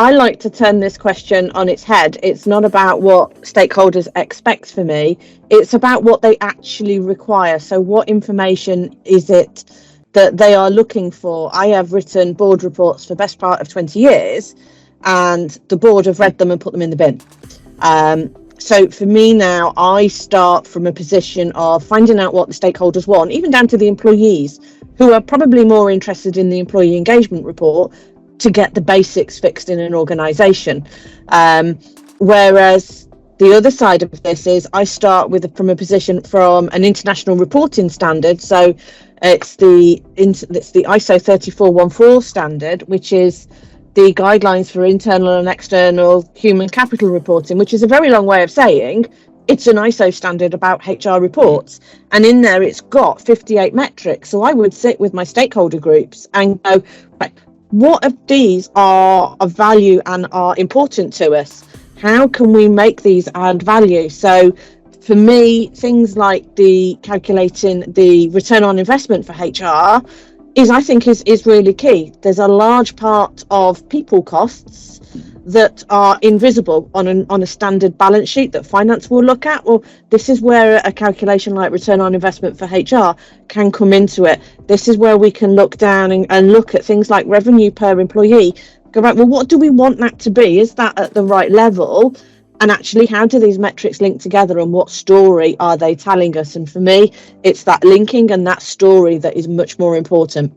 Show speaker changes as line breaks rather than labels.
I like to turn this question on its head. It's not about what stakeholders expect for me. It's about what they actually require. So what information is it that they are looking for? I have written board reports for the best part of 20 years, and the board have read them and put them in the bin. So for me now, I start from a position of finding out what the stakeholders want, even down to the employees, who are probably more interested in the employee engagement report to get the basics fixed in an organisation. Whereas the other side of this is I start from a position from an international reporting standard. So it's the ISO 3414 standard, which is the guidelines for internal and external human capital reporting, which is a very long way of saying it's an ISO standard about HR reports. And in there, it's got 58 metrics. So I would sit with my stakeholder groups and go, right, what of these are of value and are important to us? How can we make these add value? So for me, things like the calculating the return on investment for HR I think is really key. There's a large part of people costs that are invisible on a standard balance sheet that finance will look at. Well, this is where a calculation like return on investment for HR can come into it. This is where we can look down and look at things like revenue per employee. Go back, well, what do we want that to be? Is that at the right level? And actually, how do these metrics link together, and what story are they telling us? And for me, it's that linking and that story that is much more important.